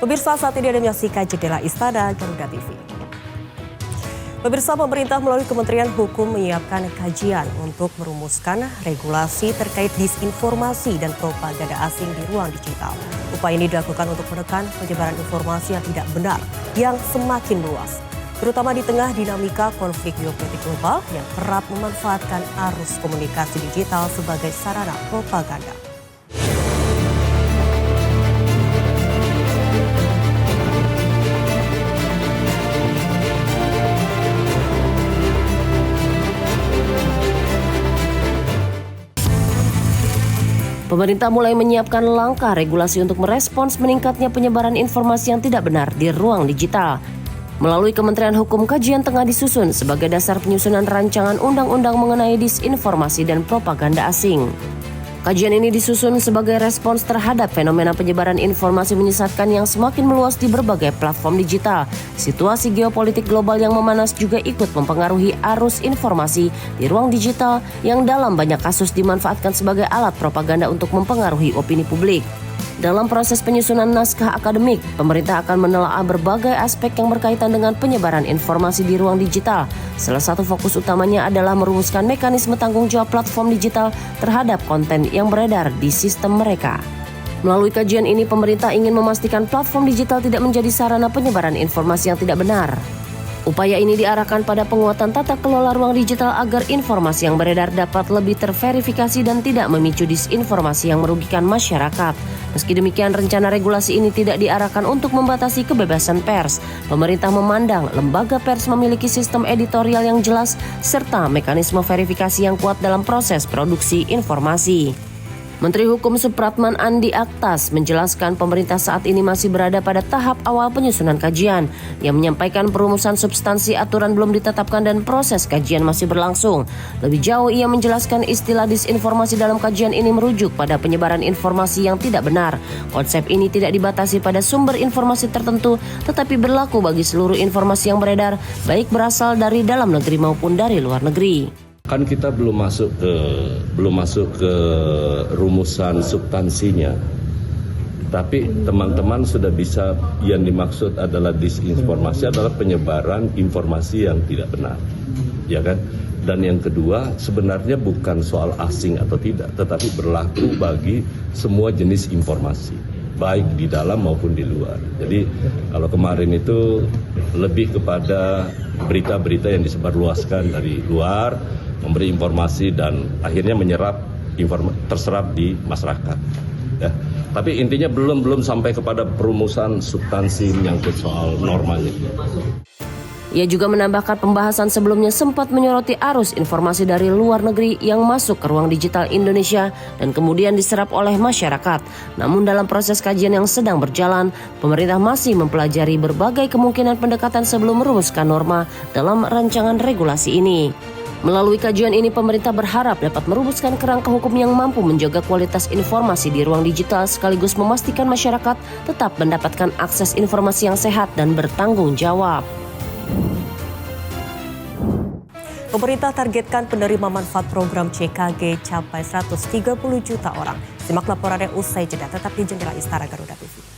Pemirsa, saat ini Anda menyaksikan Jendela Istana Garuda TV. Pemirsa, pemerintah melalui Kementerian Hukum menyiapkan kajian untuk merumuskan regulasi terkait disinformasi dan propaganda asing di ruang digital. Upaya ini dilakukan untuk menekan penyebaran informasi yang tidak benar yang semakin luas, terutama di tengah dinamika konflik geopolitik global yang kerap memanfaatkan arus komunikasi digital sebagai sarana propaganda. Pemerintah mulai menyiapkan langkah regulasi untuk merespons meningkatnya penyebaran informasi yang tidak benar di ruang digital. Melalui Kementerian Hukum, kajian tengah disusun sebagai dasar penyusunan rancangan undang-undang mengenai disinformasi dan propaganda asing. Kajian ini disusun sebagai respons terhadap fenomena penyebaran informasi menyesatkan yang semakin meluas di berbagai platform digital. Situasi geopolitik global yang memanas juga ikut mempengaruhi arus informasi di ruang digital yang dalam banyak kasus dimanfaatkan sebagai alat propaganda untuk mempengaruhi opini publik. Dalam proses penyusunan naskah akademik, pemerintah akan menelaah berbagai aspek yang berkaitan dengan penyebaran informasi di ruang digital. Salah satu fokus utamanya adalah merumuskan mekanisme tanggung jawab platform digital terhadap konten yang beredar di sistem mereka. Melalui kajian ini, pemerintah ingin memastikan platform digital tidak menjadi sarana penyebaran informasi yang tidak benar. Upaya ini diarahkan pada penguatan tata kelola ruang digital agar informasi yang beredar dapat lebih terverifikasi dan tidak memicu disinformasi yang merugikan masyarakat. Meski demikian, rencana regulasi ini tidak diarahkan untuk membatasi kebebasan pers. Pemerintah memandang lembaga pers memiliki sistem editorial yang jelas serta mekanisme verifikasi yang kuat dalam proses produksi informasi. Menteri Hukum Supratman Andi Aktas menjelaskan pemerintah saat ini masih berada pada tahap awal penyusunan kajian. Ia menyampaikan perumusan substansi aturan belum ditetapkan dan proses kajian masih berlangsung. Lebih jauh, ia menjelaskan istilah disinformasi dalam kajian ini merujuk pada penyebaran informasi yang tidak benar. Konsep ini tidak dibatasi pada sumber informasi tertentu, tetapi berlaku bagi seluruh informasi yang beredar, baik berasal dari dalam negeri maupun dari luar negeri. Kan kita belum masuk ke rumusan substansinya. Tapi teman-teman sudah bisa, yang dimaksud adalah disinformasi adalah penyebaran informasi yang tidak benar. Ya kan? Dan yang kedua, sebenarnya bukan soal asing atau tidak, tetapi berlaku bagi semua jenis informasi, baik di dalam maupun di luar. Jadi kalau kemarin itu lebih kepada berita-berita yang disebarluaskan dari luar, memberi informasi dan akhirnya menyerap terserap di masyarakat. Ya. Tapi intinya belum sampai kepada perumusan substansi menyangkut soal normanya. Ia juga menambahkan pembahasan sebelumnya sempat menyoroti arus informasi dari luar negeri yang masuk ke ruang digital Indonesia dan kemudian diserap oleh masyarakat. Namun dalam proses kajian yang sedang berjalan, pemerintah masih mempelajari berbagai kemungkinan pendekatan sebelum merumuskan norma dalam rancangan regulasi ini. Melalui kajian ini, pemerintah berharap dapat merumuskan kerangka hukum yang mampu menjaga kualitas informasi di ruang digital sekaligus memastikan masyarakat tetap mendapatkan akses informasi yang sehat dan bertanggung jawab. Pemerintah targetkan penerima manfaat program CKG capai 130 juta orang. Simak laporannya usai jeda, tetap di Jendela Istana Garuda TV.